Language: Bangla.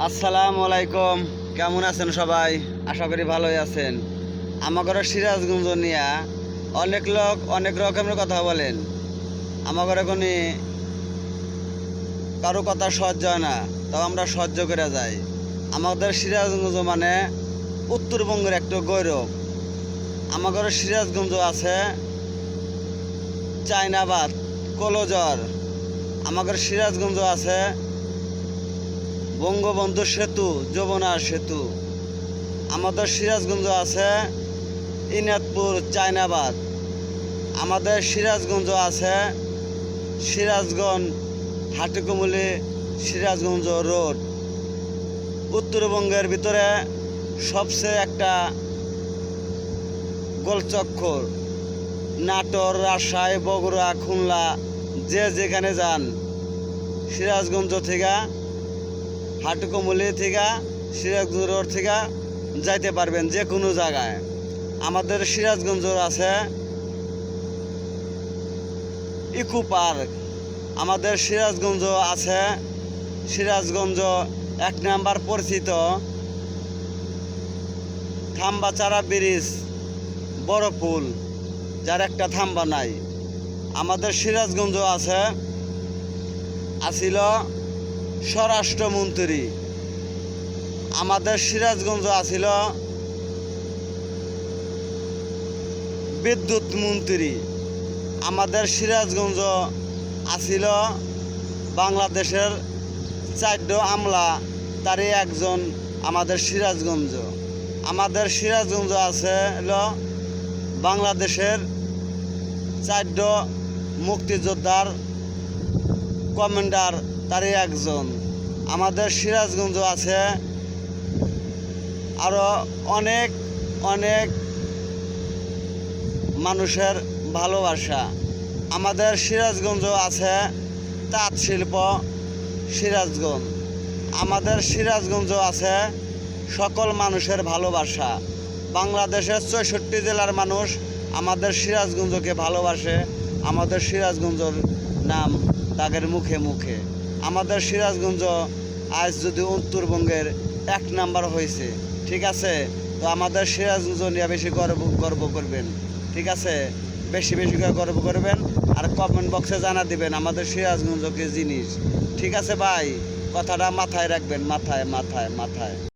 আসসালামু আলাইকুম। কেমন আছেন সবাই? আশা করি ভালোই আছেন। আমাদের সিরাজগঞ্জ নিয়ে অনেক লোক অনেক রকমের কথা বলেন। আমাদের এখনই কারো কথা সহ্য হয় না, তাও আমরা সহ্য করে যাই। আমাদের সিরাজগঞ্জ মানে উত্তরবঙ্গের একটা গৌরব। আমাদের সিরাজগঞ্জ আছে চায়নাবাদ, কলজর। আমাদের সিরাজগঞ্জ আছে বঙ্গবন্ধু সেতু, যমুনা সেতু। আমাদের সিরাজগঞ্জ আছে ইনাদপুর, চায়নাবাদ। আমাদের সিরাজগঞ্জ আছে সিরাজগঞ্জ, হাটিকুমুলি, সিরাজগঞ্জ রোড। উত্তরবঙ্গের ভিতরে সবচেয়ে একটা গোলচক্কর। নাটোর, রাজশাহী, বগুড়া, খুলনা, যে যেখানে যান সিরাজগঞ্জ থেকে, হাটিকুমুলি থেকে, সিরাজগঞ্জ রোড থেকে যাইতে পারবেন যে কোনো জায়গায়। আমাদের সিরাজগঞ্জ আছে ইকো পার্ক। আমাদের সিরাজগঞ্জ আছে সিরাজগঞ্জ এক নাম্বার পরিচিত থাম্বাচারা ব্রিজ, বড় পুল, যার একটা থাম্বা নাই। আমাদের সিরাজগঞ্জ আছিল স্বরাষ্ট্রমন্ত্রী। আমাদের সিরাজগঞ্জ আছিল বিদ্যুৎ মন্ত্রী। আমাদের সিরাজগঞ্জ আছিল বাংলাদেশের 4 আমলা, তারই একজন আমাদের সিরাজগঞ্জ। আমাদের সিরাজগঞ্জ আছে বাংলাদেশের 4 মুক্তিযোদ্ধার কমান্ডার, তারই একজন। আমাদের সিরাজগঞ্জ আছে আরও অনেক অনেক মানুষের ভালোবাসা। আমাদের সিরাজগঞ্জ আছে তাঁত শিল্প, সিরাজগঞ্জ। আমাদের সিরাজগঞ্জ আছে সকল মানুষের ভালোবাসা। বাংলাদেশের 64 জেলার মানুষ আমাদের সিরাজগঞ্জকে ভালোবাসে। আমাদের সিরাজগঞ্জর নাম তাদের মুখে মুখে। আমাদের সিরাজগঞ্জ আজ যদি উত্তরবঙ্গের 1 নাম্বার হয়েছে, ঠিক আছে, তো আমাদের সিরাজগঞ্জ নিয়ে বেশি গর্ব করবেন, ঠিক আছে, বেশি বেশি করে গর্ব করবেন। আর কমেন্ট বক্সে জানা দিবেন আমাদের সিরাজগঞ্জ কি জিনিস, ঠিক আছে ভাই? কথাটা মাথায় রাখবেন, মাথায় মাথায় মাথায়।